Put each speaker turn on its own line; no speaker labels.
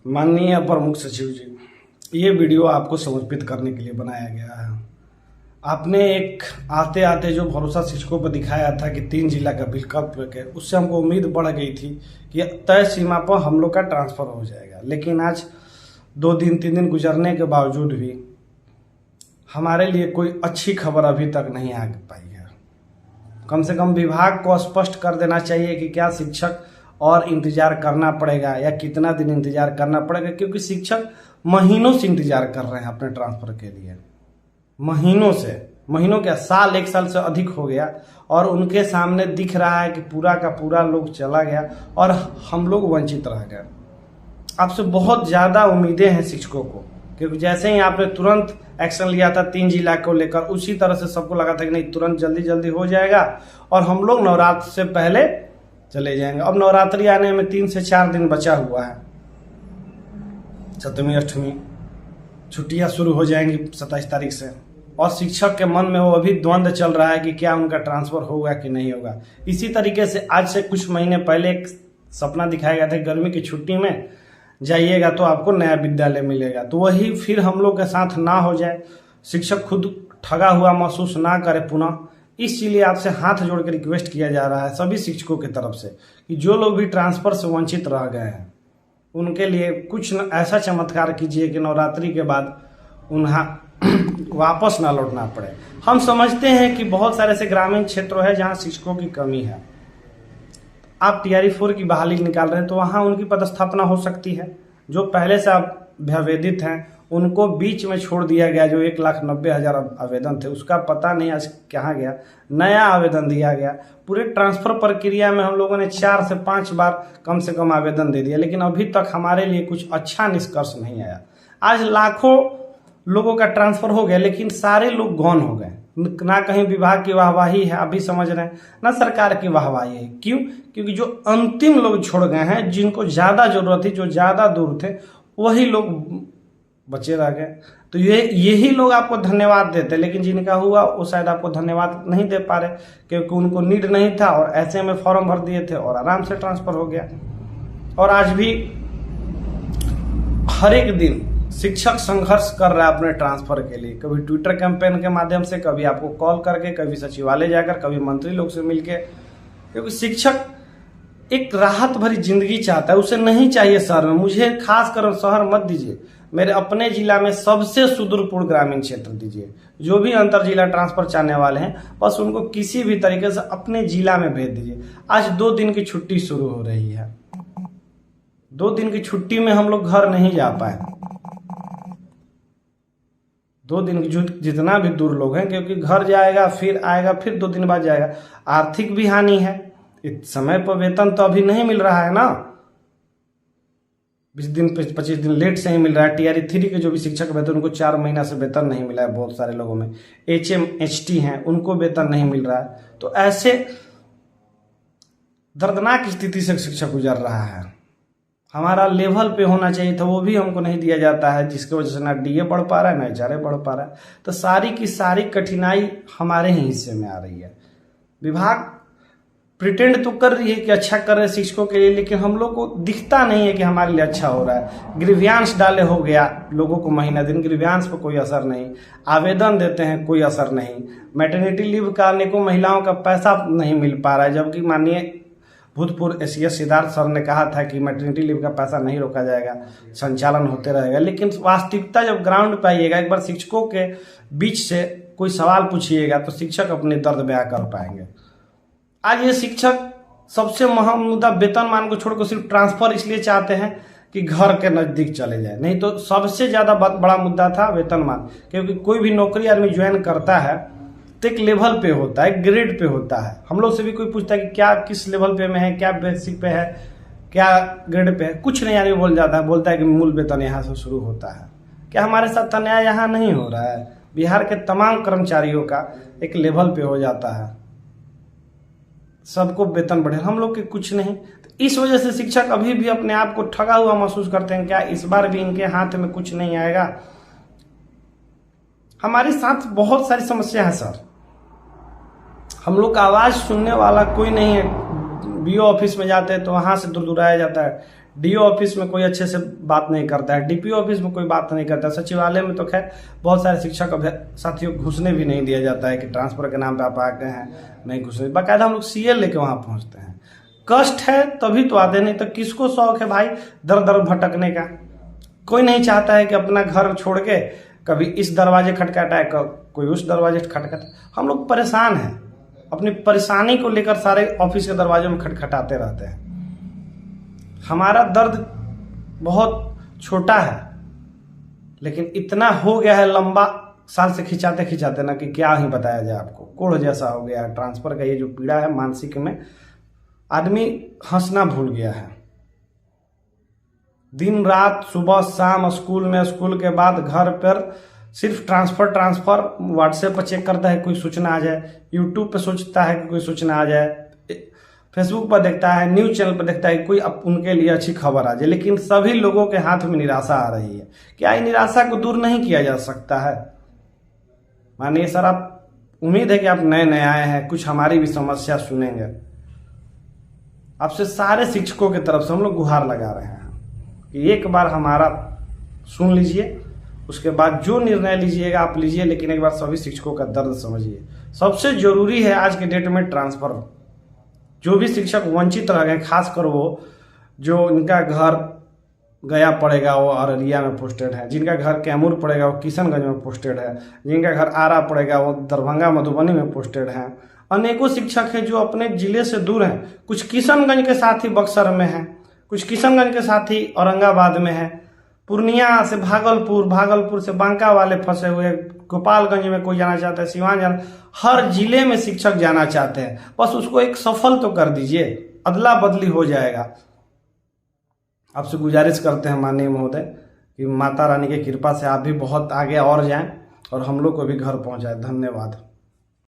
माननीय प्रमुख सचिव जी, ये वीडियो आपको समर्पित करने के लिए बनाया गया है। आपने एक आते आते जो भरोसा शिक्षकों पर दिखाया था कि 3 जिला का विकल्प लेके, उससे हमको उम्मीद बढ़ गई थी कि तय सीमा पर हम लोग का ट्रांसफर हो जाएगा। लेकिन आज 2 दिन 3 दिन गुजरने के बावजूद भी हमारे लिए कोई अच्छी खबर अभी तक नहीं आ पाई है। कम से कम विभाग को स्पष्ट कर देना चाहिए कि क्या शिक्षक और इंतजार करना पड़ेगा या कितना दिन इंतजार करना पड़ेगा, क्योंकि शिक्षक महीनों से इंतजार कर रहे हैं अपने ट्रांसफर के लिए। महीनों क्या, साल 1 साल से अधिक हो गया और उनके सामने दिख रहा है कि पूरा का पूरा लोग चला गया और हम लोग वंचित रह गए। आपसे बहुत ज़्यादा उम्मीदें हैं शिक्षकों को, क्योंकि जैसे ही आपने तुरंत एक्शन लिया था 3 जिला को लेकर, उसी तरह से सबको लगा था कि नहीं तुरंत जल्दी हो जाएगा और हम लोग नवरात्र से पहले चले जाएंगे। अब नवरात्रि आने में 3 से 4 दिन बचा हुआ है। 7वीं 8वीं छुट्टियां शुरू हो जाएंगी 27 तारीख से, और शिक्षक के मन में वो अभी द्वंद्व चल रहा है कि क्या उनका ट्रांसफर होगा कि नहीं होगा। इसी तरीके से आज से कुछ महीने पहले एक सपना दिखाया गया था, गर्मी की छुट्टी में जाइएगा तो आपको नया विद्यालय मिलेगा। तो वही फिर हम लोग के साथ ना हो जाए, शिक्षक खुद ठगा हुआ महसूस ना करे पुनः। इसलिए आपसे हाथ जोड़ कर रिक्वेस्ट किया जा रहा है सभी शिक्षकों की तरफ से कि जो लोग भी ट्रांसफर से वंचित रह गए हैं उनके लिए कुछ ऐसा चमत्कार कीजिए कि नवरात्रि के बाद उन्हें वापस ना लौटना पड़े। हम समझते हैं कि बहुत सारे ऐसे ग्रामीण क्षेत्रों हैं जहां शिक्षकों की कमी है। आप TRE 4 की बहाली निकाल रहे हैं तो वहां उनकी पदस्थापना हो सकती है। जो पहले से आप भयभीत हैं उनको बीच में छोड़ दिया गया। जो 1,90,000 आवेदन थे उसका पता नहीं आज कहाँ गया, नया आवेदन दिया गया। पूरे ट्रांसफर प्रक्रिया में हम लोगों ने 4 से 5 बार कम से कम आवेदन दे दिया, लेकिन अभी तक हमारे लिए कुछ अच्छा निष्कर्ष नहीं आया। आज लाखों लोगों का ट्रांसफर हो गया, लेकिन सारे लोग गौन हो गए। ना कहीं विभाग की वाहवाही है, आप भी समझ रहे हैं, ना सरकार की वाहवाही है। क्यों? क्योंकि जो अंतिम लोग छोड़ गए हैं, जिनको ज्यादा जरूरत थी, जो ज्यादा दूर थे, वही लोग बचे रह गए। तो यही लोग आपको धन्यवाद देते, लेकिन जिनका हुआ वो शायद आपको धन्यवाद नहीं दे पा रहे, क्योंकि उनको नीड नहीं था और ऐसे में फॉर्म भर दिए थे और आराम से ट्रांसफर हो गया। और आज भी हर एक दिन शिक्षक संघर्ष कर रहा है अपने ट्रांसफर के लिए, कभी ट्विटर कैंपेन के माध्यम से, कभी आपको कॉल करके, कभी सचिवालय जाकर, कभी मंत्री लोग से मिलके। क्योंकि शिक्षक एक राहत भरी जिंदगी चाहता है, उसे नहीं चाहिए शहर में। मुझे खास कर शहर मत दीजिए, मेरे अपने जिला में सबसे सुदूरपूर्ण ग्रामीण क्षेत्र दीजिए। जो भी अंतर जिला ट्रांसफर चाहने वाले हैं बस उनको किसी भी तरीके से अपने जिला में भेज दीजिए। आज 2 दिन की छुट्टी शुरू हो रही है। 2 दिन की छुट्टी में हम लोग घर नहीं जा पाए। 2 दिन की जितना भी दूर लोग हैं, क्योंकि घर जाएगा फिर आएगा, फिर 2 दिन बाद जाएगा। आर्थिक भी हानि है, समय पर वेतन तो अभी नहीं मिल रहा है ना, 20 दिन 25 दिन लेट से ही मिल रहा है। TRE 3 के जो भी शिक्षक वेतन, उनको 4 महीना से वेतन नहीं मिला है। बहुत सारे लोगों में HM HT हैं, उनको वेतन नहीं मिल रहा है। तो ऐसे दर्दनाक स्थिति से शिक्षक गुजर रहा है। हमारा लेवल पे होना चाहिए था, वो भी हमको नहीं दिया जाता है, जिसकी वजह से ना DA बढ़ पा रहा है, ना HRA बढ़ पा रहा है। तो सारी की सारी कठिनाई हमारे ही हिस्से में आ रही है। विभाग प्रिटेंड तो कर रही है कि अच्छा कर रहे शिक्षकों के लिए, लेकिन हम लोग को दिखता नहीं है कि हमारे लिए अच्छा हो रहा है। ग्रीवियांश डाले हो गया लोगों को, महीना दिन ग्रीवियांश पर कोई असर नहीं, आवेदन देते हैं कोई असर नहीं, मैटरनिटी लीव का अनेकों महिलाओं का पैसा नहीं मिल पा रहा है। जबकि माननीय भूतपूर्व ACS सिद्धार्थ सर ने कहा था कि मैटरनिटी लीव का पैसा नहीं रोका जाएगा, संचालन होते रहेगा। लेकिन वास्तविकता जब ग्राउंड पे आइएगा, एक बार शिक्षकों के बीच से कोई सवाल पूछिएगा तो शिक्षक अपने दर्द बयां कर पाएंगे। आज ये शिक्षक सबसे अहम मुद्दा वेतनमान को छोड़कर सिर्फ ट्रांसफर इसलिए चाहते हैं कि घर के नजदीक चले जाए, नहीं तो सबसे ज्यादा बड़ा मुद्दा था वेतनमान। क्योंकि कोई भी नौकरी आदमी ज्वाइन करता है तो एक लेवल पे होता है, एक ग्रेड पे होता है। हम लोग से भी कोई पूछता है कि क्या किस लेवल पे में है, क्या बेसिक पे है, क्या ग्रेड पे है, कुछ नहीं आदमी बोलता है कि मूल वेतन यहाँ से शुरू होता है। क्या हमारे साथ अन्याय यहाँ नहीं हो रहा है? बिहार के तमाम कर्मचारियों का एक लेवल पे हो जाता है, सबको वेतन बढ़े, हम लोग के कुछ नहीं। तो इस वजह से शिक्षक अभी भी अपने आप को ठगा हुआ महसूस करते हैं। क्या इस बार भी इनके हाथ में कुछ नहीं आएगा? हमारे साथ बहुत सारी समस्या है सर, हम लोग का आवाज सुनने वाला कोई नहीं है। BO ऑफिस में जाते हैं तो वहां से दूर दूराया जाता है, डीओ ऑफिस में कोई अच्छे से बात नहीं करता है, डीपीओ ऑफिस में कोई बात नहीं करता, सचिवालय में तो खैर बहुत सारे शिक्षक साथियों घुसने भी नहीं दिया जाता है कि ट्रांसफर के नाम पे आप आ गए हैं, नहीं घुसने, बाकायदा हम लोग सीएल लेके वहां पहुंचते हैं। कष्ट है तभी तो आते, नहीं तो किसको शौक है भाई दर दर भटकने का। कोई नहीं चाहता है कि अपना घर छोड़ के कभी इस दरवाजे खटखटाए, कोई उस दरवाजे खटखटाए। हम लोग परेशान हैं, अपनी परेशानी को लेकर सारे ऑफिस के दरवाजे में खटखटाते रहते हैं। हमारा दर्द बहुत छोटा है, लेकिन इतना हो गया है लंबा, साल से खिंचाते खिंचाते ना कि क्या ही बताया जाए आपको। कोढ़ जैसा हो गया है ट्रांसफर का ये जो पीड़ा है मानसिक में, आदमी हंसना भूल गया है। दिन रात सुबह शाम स्कूल में, स्कूल के बाद घर पर सिर्फ ट्रांसफर। व्हाट्सएप पर चेक करता है कोई सूचना आ जाए, यूट्यूब पे सोचता है कि कोई सूचना आ जाए, फेसबुक पर देखता है, न्यूज चैनल पर देखता है कोई अब उनके लिए अच्छी खबर आ जाए। लेकिन सभी लोगों के हाथ में निराशा आ रही है। क्या ये निराशा को दूर नहीं किया जा सकता है? मानिए सर, आप उम्मीद है कि आप नए नए आए हैं, कुछ हमारी भी समस्या सुनेंगे। आपसे सारे शिक्षकों की तरफ से हम लोग गुहार लगा रहे हैं कि एक बार हमारा सुन लीजिए, उसके बाद जो निर्णय लीजिएगा आप लीजिए, लेकिन एक बार सभी शिक्षकों का दर्द समझिए। सबसे जरूरी है आज के डेट में ट्रांसफर। जो भी शिक्षक वंचित रह गए, खासकर वो जो इनका घर गया पड़ेगा वो अररिया में पोस्टेड है, जिनका घर कैमूर पड़ेगा वो किशनगंज में पोस्टेड है, जिनका घर आरा पड़ेगा वो दरभंगा मधुबनी में पोस्टेड है। अनेकों शिक्षक हैं जो अपने जिले से दूर हैं, कुछ किशनगंज के साथ ही बक्सर में हैं, कुछ किशनगंज के साथ ही औरंगाबाद में है, पूर्णिया से भागलपुर, भागलपुर से बांका वाले फंसे हुए, गोपालगंज में कोई जाना चाहता है, सिवान जाना, हर जिले में शिक्षक जाना चाहते हैं। बस उसको एक सफल तो कर दीजिए, अदला बदली हो जाएगा। आपसे गुजारिश करते हैं माननीय महोदय कि माता रानी की कृपा से आप भी बहुत आगे और जाएं और हम लोग को भी घर पहुंचाएं। धन्यवाद।